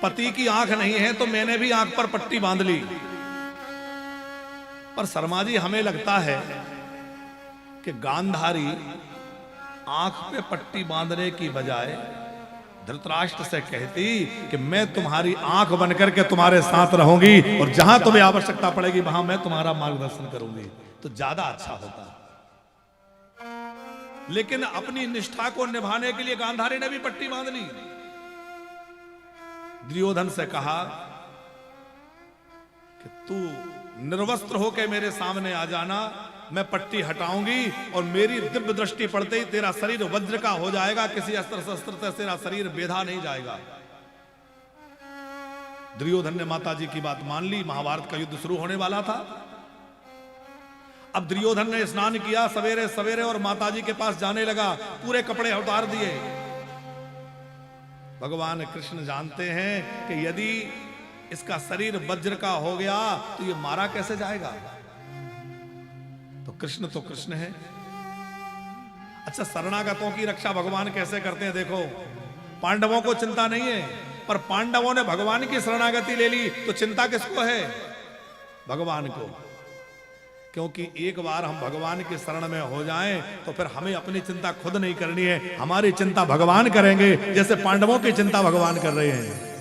पति की आंख नहीं है तो मैंने भी आंख पर पट्टी बांध ली। पर शर्मा जी हमें लगता है कि गांधारी आंख पे पट्टी बांधने की बजाय धृतराष्ट्र से कहती कि मैं तुम्हारी आंख बनकर के तुम्हारे साथ रहूंगी और जहां तुम्हें आवश्यकता पड़ेगी वहां मैं तुम्हारा मार्गदर्शन करूंगी, तो ज्यादा अच्छा होता। लेकिन अपनी निष्ठा को निभाने के लिए गांधारी ने भी पट्टी बांध ली। दुर्योधन से कहा कि तू निर्वस्त्र होकर मेरे सामने आ जाना, मैं पट्टी हटाऊंगी और मेरी दिव्य दृष्टि पड़ते ही तेरा शरीर वज्र का हो जाएगा, किसी अस्त्र शस्त्र से तेरा शरीर बेधा नहीं जाएगा। दुर्योधन ने माताजी की बात मान ली। महाभारत का युद्ध शुरू होने वाला था। अब दुर्योधन ने स्नान किया सवेरे सवेरे और माताजी के पास जाने लगा, पूरे कपड़े उतार दिए। भगवान कृष्ण जानते हैं कि यदि इसका शरीर वज्र का हो गया तो ये मारा कैसे जाएगा। तो कृष्ण है। अच्छा, शरणागतों की रक्षा भगवान कैसे करते हैं देखो। पांडवों को चिंता नहीं है, पर पांडवों ने भगवान की शरणागति ले ली तो चिंता किसको है? भगवान को। क्योंकि एक बार हम भगवान की शरण में हो जाएं तो फिर हमें अपनी चिंता खुद नहीं करनी है, हमारी चिंता भगवान करेंगे, जैसे पांडवों की चिंता भगवान कर रहे हैं।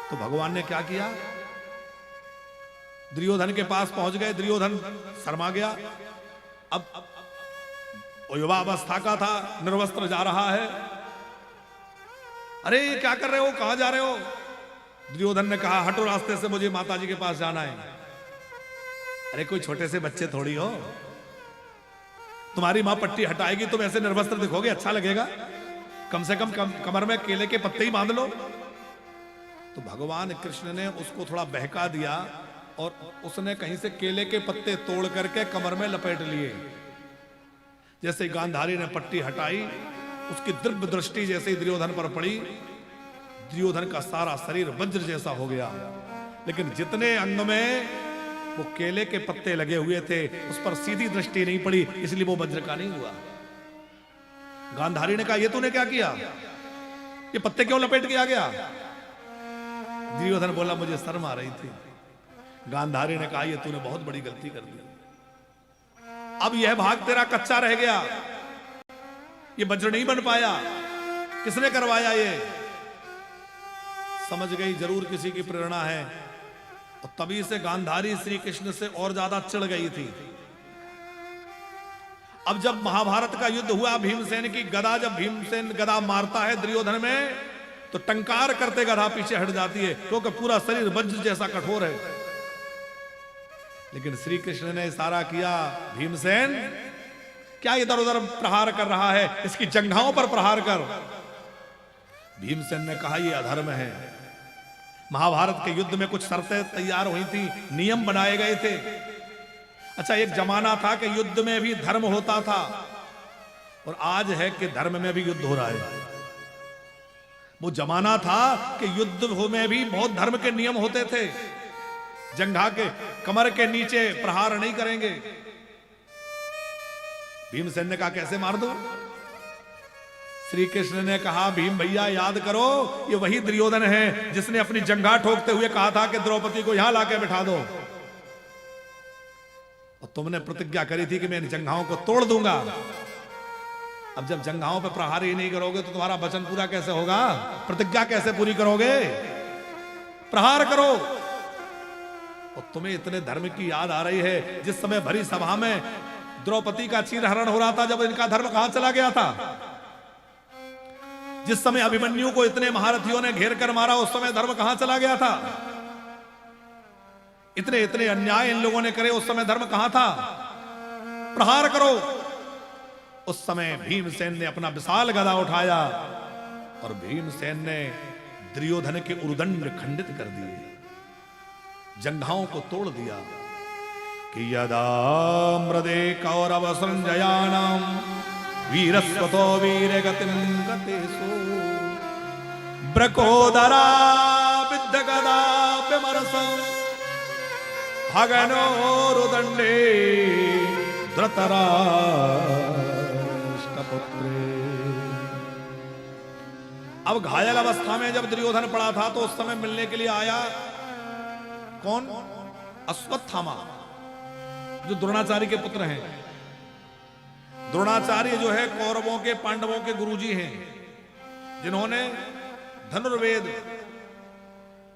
तो भगवान ने क्या किया? दुर्योधन के पास पहुंच गए। दुर्योधन शर्मा गया। अब युवा अवस्था का था, निर्वस्त्र जा रहा है। अरे क्या कर रहे हो, कहां जा रहे हो? दुर्योधन ने कहा हटो रास्ते से, मुझे माताजी के पास जाना है। अरे कोई छोटे से बच्चे थोड़ी हो, तुम्हारी मां पट्टी हटाएगी तुम ऐसे निर्वस्त्र दिखोगे, अच्छा लगेगा? कम से कम कमर में केले के पत्ते ही बांध लो। तो भगवान कृष्ण ने उसको थोड़ा बहका दिया और उसने कहीं से केले के पत्ते तोड़ करके कमर में लपेट लिए। जैसे गांधारी ने पट्टी हटाई, उसकी दिव्य दृष्टि जैसे दुर्योधन पर पड़ी, दुर्योधन का सारा शरीर वज्र जैसा हो गया। लेकिन जितने अंग में वो केले के पत्ते लगे हुए थे उस पर सीधी दृष्टि नहीं पड़ी, इसलिए वो वज्र का नहीं हुआ। गांधारी ने कहा ये तूने क्या किया, ये पत्ते क्यों लपेट के आ गया? दुर्योधन बोला मुझे शर्म आ रही थी। गांधारी ने कहा ये तूने बहुत बड़ी गलती कर दी, अब यह भाग तेरा कच्चा रह गया, ये वज्र नहीं बन पाया। किसने करवाया ये? समझ गई जरूर किसी की प्रेरणा है। और तभी से गांधारी श्री कृष्ण से और ज्यादा चिढ़ गई थी। अब जब महाभारत का युद्ध हुआ, भीमसेन की गदा, जब भीमसेन गदा मारता है दुर्योधन में तो टंकार करते गदा पीछे हट जाती है, क्योंकि पूरा शरीर वज्र जैसा कठोर है। लेकिन श्री कृष्ण ने इशारा किया, भीमसेन क्या इधर उधर प्रहार कर रहा है, इसकी जंघाओं पर प्रहार कर। भीमसेन ने कहा यह अधर्म है। महाभारत के युद्ध में कुछ शर्तें तैयार हुई थी, नियम बनाए गए थे। अच्छा, एक जमाना था कि युद्ध में भी धर्म होता था और आज है कि धर्म में भी युद्ध हो रहा है। वो जमाना था कि युद्ध में भी बहुत धर्म के नियम होते थे। जंघा के कमर के नीचे प्रहार नहीं करेंगे। भीमसेन ने कहा कैसे मार दो? श्री कृष्ण ने कहा भीम भैया याद करो, ये वही दुर्योधन है जिसने अपनी जंघा ठोकते हुए कहा था कि द्रौपदी को यहां लाके बिठा दो, और तुमने प्रतिज्ञा करी थी कि मैं इन जंघाओं को तोड़ दूंगा। अब जब जंघाओं पर प्रहार ही नहीं करोगे तो तुम्हारा वचन पूरा कैसे होगा? प्रतिज्ञा कैसे पूरी करोगे? प्रहार करो। और तुम्हें इतने धर्म की याद आ रही है जिस समय भरी सभा में द्रौपदी का चीरहरण हो रहा था, जब इनका धर्म कहां चला गया था? जिस समय अभिमन्यु को इतने महारथियों ने घेर कर मारा, उस समय धर्म कहां चला गया था? इतने इतने अन्याय इन लोगों ने करे, उस समय धर्म कहां था? प्रहार करो। उस समय भीमसेन ने अपना विशाल गदा उठाया और भीमसेन ने दुर्योधन के उरुदंड खंडित कर दिए, जंघाओं को तोड़ दिया। कि यदा मृदे कौरव संजयानाम वीरस्वतो वीरगतिं गतेषु ब्रकोदरा विद्धगदाप्यमरसं भगनोरुदण्डे धृतराष्ट्रपुत्रे। अब घायल अवस्था में जब दुर्योधन पड़ा था तो उस समय मिलने के लिए आया कौन? अश्वत्थामा, जो द्रोणाचार्य के पुत्र हैं। द्रोणाचार्य जो है कौरवों के, पांडवों के गुरुजी हैं, जिन्होंने धनुर्वेद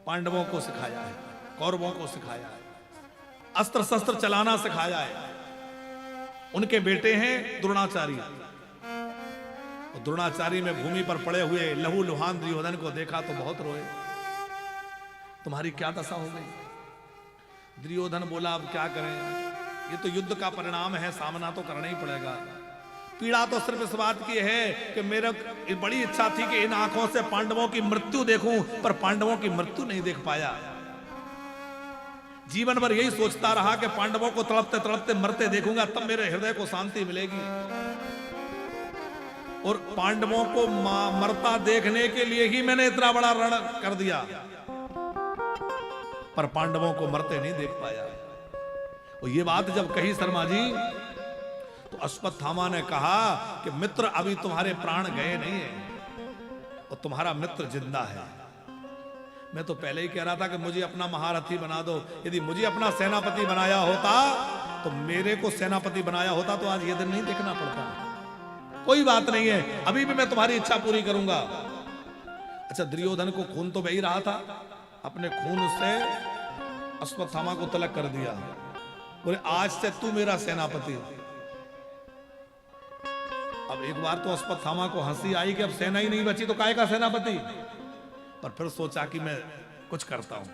पांडवों को सिखाया है, कौरवों को सिखाया है, अस्त्र शस्त्र चलाना सिखाया है। उनके बेटे हैं द्रोणाचार्य। और द्रोणाचार्य में भूमि पर पड़े हुए लहू लुहान दुर्योधन को देखा तो बहुत रोए। तुम्हारी क्या दशा हो गई? दुर्योधन बोला अब क्या करें, ये तो युद्ध का परिणाम है, सामना तो करना ही पड़ेगा। पीड़ा तो सिर्फ इस बात की है कि मेरा बड़ी इच्छा थी कि इन आंखों से पांडवों की मृत्यु देखूं, पर पांडवों की मृत्यु नहीं देख पाया। जीवन भर यही सोचता रहा कि पांडवों को तड़पते तड़पते मरते देखूंगा, तब मेरे हृदय को शांति मिलेगी। और पांडवों को मरता देखने के लिए ही मैंने इतना बड़ा रण कर दिया, पर पांडवों को मरते नहीं देख पाया। और ये बात जब कही शर्मा जी, तो अश्वत्थामा ने कहा कि मित्र अभी तुम्हारे प्राण गए नहीं है और तुम्हारा मित्र जिंदा है। मैं तो पहले ही कह रहा था कि मुझे अपना महारथी बना दो। यदि मुझे अपना सेनापति बनाया होता, तो मेरे को सेनापति बनाया होता तो आज ये दिन नहीं देखना पड़ता। कोई बात नहीं है, अभी भी मैं तुम्हारी इच्छा पूरी करूंगा। अच्छा, दुर्योधन को खून तो बह ही रहा था, अपने खून से अश्वत्थामा को तलक कर दिया। बोले आज से तू मेरा सेनापति। अब एक बार तो अश्वत्थामा को हंसी आई कि अब सेना ही नहीं बची तो काहे का सेनापति। पर फिर सोचा कि मैं कुछ करता हूं।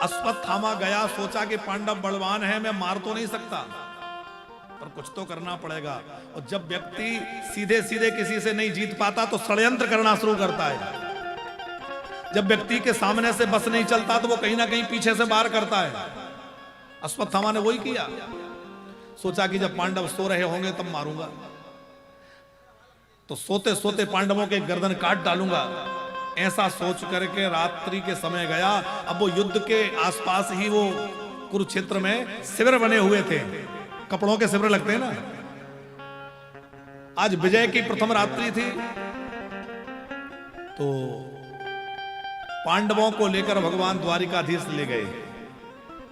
अश्वत्थामा गया, सोचा कि पांडव बलवान है, मैं मार तो नहीं सकता, पर कुछ तो करना पड़ेगा। और जब व्यक्ति सीधे सीधे किसी से नहीं जीत पाता तो षड्यंत्र करना शुरू करता है। जब व्यक्ति के सामने से बस नहीं चलता तो वो कहीं ना कहीं पीछे से वार करता है। अश्वत्थामा ने वही किया। सोचा कि जब पांडव सो रहे होंगे तब मारूंगा, तो सोते सोते पांडवों के गर्दन काट डालूंगा। ऐसा सोच करके रात्रि के समय गया। अब वो युद्ध के आसपास ही वो कुरुक्षेत्र में शिविर बने हुए थे, कपड़ों के शिविर लगते हैं ना। आज विजय की प्रथम रात्रि थी, तो पांडवों को लेकर भगवान द्वारिकाधीश ले गए,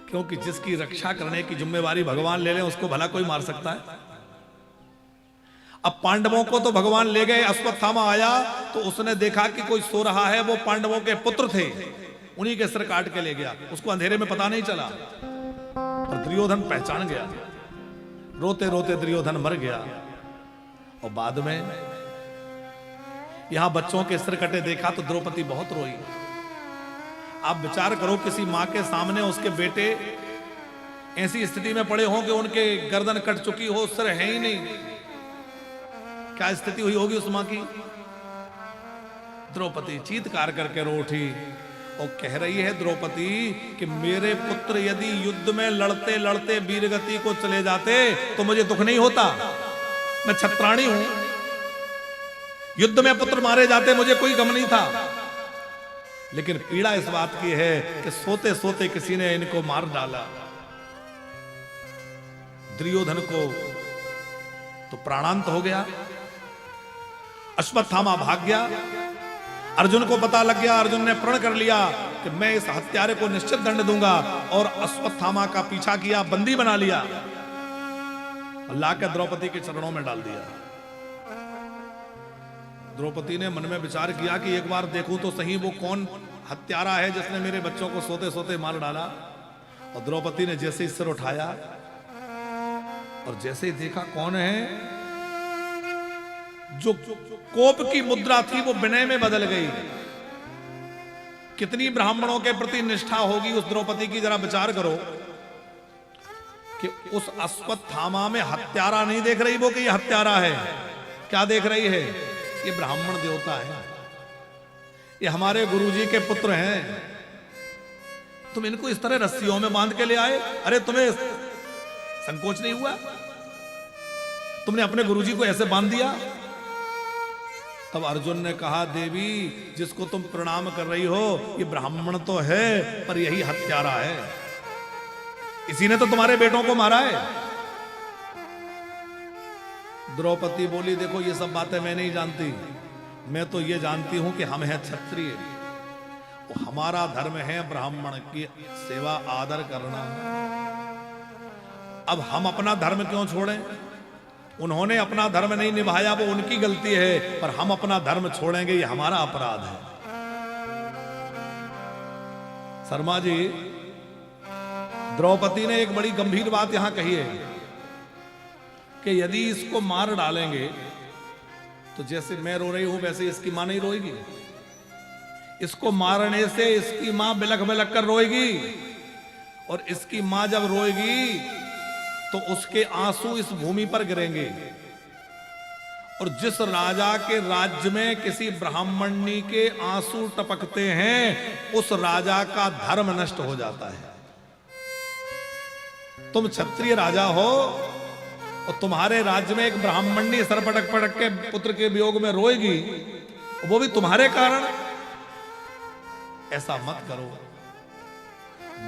क्योंकि जिसकी रक्षा करने की जिम्मेवारी भगवान ले लें उसको भला कोई मार सकता है। अब पांडवों को तो भगवान ले गए। अश्वत्थामा आया तो उसने देखा कि कोई सो रहा है, वो पांडवों के पुत्र थे, उन्हीं के सिर काट के ले गया। उसको अंधेरे में पता नहीं चला, पर दुर्योधन पहचान गया। रोते रोते दुर्योधन मर गया। और बाद में यहां बच्चों के सिर कटे देखा तो द्रौपदी बहुत रोई। आप विचार करो, किसी मां के सामने उसके बेटे ऐसी स्थिति में पड़े हों कि उनके गर्दन कट चुकी हो, सिर है ही नहीं, क्या स्थिति हुई होगी उस मां की। द्रौपदी चीत्कार करके रो उठी और कह रही है द्रौपदी कि मेरे पुत्र यदि युद्ध में लड़ते लड़ते वीरगति को चले जाते तो मुझे दुख नहीं होता। मैं छत्राणी हूं, युद्ध में पुत्र मारे जाते मुझे कोई गम नहीं था, लेकिन पीड़ा इस बात की है कि सोते सोते किसी ने इनको मार डाला। दुर्योधन को तो प्राणांत हो गया। अश्वत्थामा भाग गया। अर्जुन को पता लग गया। अर्जुन ने प्रण कर लिया कि मैं इस हत्यारे को निश्चित दंड दूंगा, और अश्वत्थामा का पीछा किया, बंदी बना लिया, ला के द्रौपदी के चरणों में डाल दिया। द्रौपदी ने मन में विचार किया कि एक बार देखूं तो सही वो कौन हत्यारा है जिसने मेरे बच्चों को सोते सोते मार डाला। और द्रौपदी ने जैसे ही सिर उठाया और जैसे ही देखा कौन है, जो कोप की मुद्रा थी वो विनय में बदल गई। कितनी ब्राह्मणों के प्रति निष्ठा होगी उस द्रौपदी की, जरा विचार करो कि उस अश्वत्थामा में हत्यारा नहीं देख रही वो कि ये हत्यारा है। क्या देख रही है? ये ब्राह्मण देवता है, ये हमारे गुरुजी के पुत्र हैं। तुम इनको इस तरह रस्सियों में बांध के ले आए? अरे तुम्हें संकोच नहीं हुआ? तुमने अपने गुरुजी को ऐसे बांध दिया? तब अर्जुन ने कहा, देवी जिसको तुम प्रणाम कर रही हो ये ब्राह्मण तो है, पर यही हत्यारा है, इसी ने तो तुम्हारे बेटों को मारा है। द्रौपदी बोली, देखो ये सब बातें मैं नहीं जानती, मैं तो ये जानती हूं कि हम हैं क्षत्रिय, तो हमारा धर्म है ब्राह्मण की सेवा आदर करना। अब हम अपना धर्म क्यों छोड़ें? उन्होंने अपना धर्म नहीं निभाया, वो उनकी गलती है, पर हम अपना धर्म छोड़ेंगे ये हमारा अपराध है। शर्मा जी, द्रौपदी ने एक बड़ी गंभीर बात यहां कही है कि यदि इसको मार डालेंगे तो जैसे मैं रो रही हूं वैसे इसकी मां नहीं रोएगी। इसको मारने से इसकी मां बिलख बिलख कर रोएगी, और इसकी मां जब रोएगी तो उसके आंसू इस भूमि पर गिरेंगे। और जिस राजा के राज्य में किसी ब्राह्मणी के आंसू टपकते हैं, उस राजा का धर्म नष्ट हो जाता है। तुम क्षत्रिय राजा हो और तुम्हारे राज्य में एक ब्राह्मणी सर पटक पटक के पुत्र के वियोग में रोएगी, वो भी तुम्हारे कारण। ऐसा मत करो।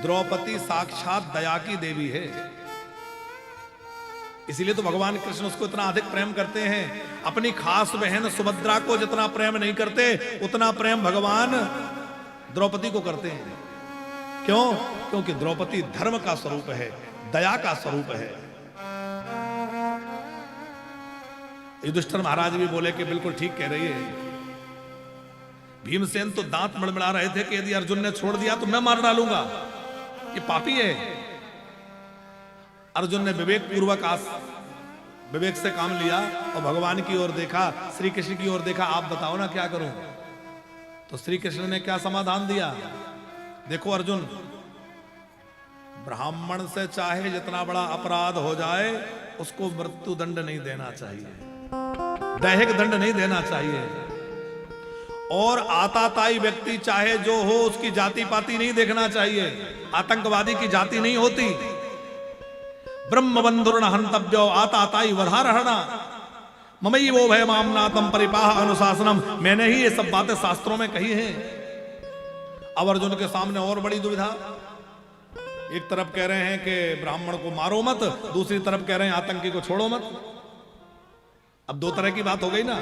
द्रौपदी साक्षात दया की देवी है, इसीलिए तो भगवान कृष्ण उसको इतना अधिक प्रेम करते हैं। अपनी खास बहन सुभद्रा को जितना प्रेम नहीं करते, उतना प्रेम भगवान द्रौपदी को करते हैं। क्यों? क्योंकि द्रौपदी धर्म का स्वरूप है, दया का स्वरूप है। युधिष्ठिर महाराज भी बोले कि बिल्कुल ठीक कह रही है। भीमसेन तो दांत मड़मड़ा रहे थे कि यदि अर्जुन ने छोड़ दिया तो मैं मार डालूंगा, ये पापी है। अर्जुन ने विवेक से काम लिया और भगवान की ओर देखा, श्री कृष्ण की ओर देखा, आप बताओ ना क्या करूं? तो श्री कृष्ण ने क्या समाधान दिया? देखो अर्जुन, ब्राह्मण से चाहे जितना बड़ा अपराध हो जाए, उसको मृत्यु दंड नहीं देना चाहिए, दैहिक दंड नहीं देना चाहिए। और आताताई व्यक्ति चाहे जो हो, उसकी जाति पाति नहीं देखना चाहिए। आतंकवादी की जाति नहीं होती। ब्रह्म बंधुर्न हंतव्यो आताताई वधारहणा ममई वो भय मामनातम परिपाह अनुशासनम। मैंने ही ये सब बातें शास्त्रों में कही हैं। अब अर्जुन के सामने और बड़ी दुविधा। एक तरफ कह रहे हैं कि ब्राह्मण को मारो मत, दूसरी तरफ कह रहे हैं आतंकी को छोड़ो मत। अब दो तरह की बात हो गई ना।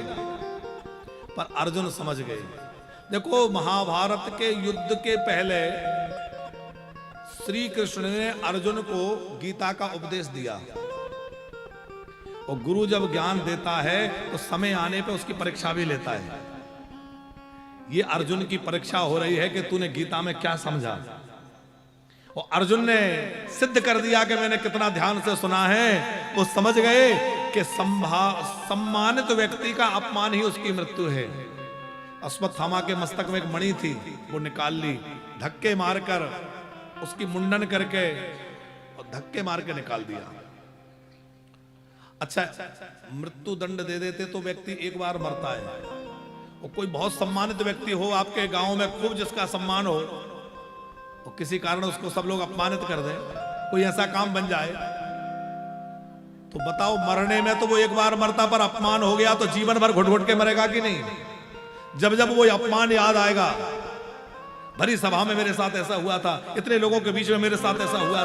पर अर्जुन समझ गए। देखो, महाभारत के युद्ध के पहले श्री कृष्ण ने अर्जुन को गीता का उपदेश दिया, और गुरु जब ज्ञान देता है तो समय आने पे उसकी परीक्षा भी लेता है। ये अर्जुन की परीक्षा हो रही है कि तूने गीता में क्या समझा। और अर्जुन ने सिद्ध कर दिया कि मैंने कितना ध्यान से सुना है। वो समझ गए कि सम्मानित व्यक्ति का अपमान ही उसकी मृत्यु है। अश्वत्थामा के मस्तक में एक मणि थी, वो निकाल ली, धक्के मारकर उसकी मुंडन करके और धक्के मार के निकाल दिया। अच्छा, मृत्यु दंड दे देते तो व्यक्ति एक बार मरता है। और कोई बहुत सम्मानित व्यक्ति हो आपके गांव में, खूब जिसका सम्मान हो, और किसी कारण उसको सब लोग अपमानित कर दें, कोई ऐसा काम बन जाए, तो बताओ, मरने में तो वो एक बार मरता, पर अपमान हो गया तो जीवन भर घुट घुट के मरेगा कि नहीं? जब जब वो अपमान याद आएगा, भरी सभा में मेरे साथ ऐसा हुआ था, इतने लोगों के बीच में मेरे साथ ऐसा हुआ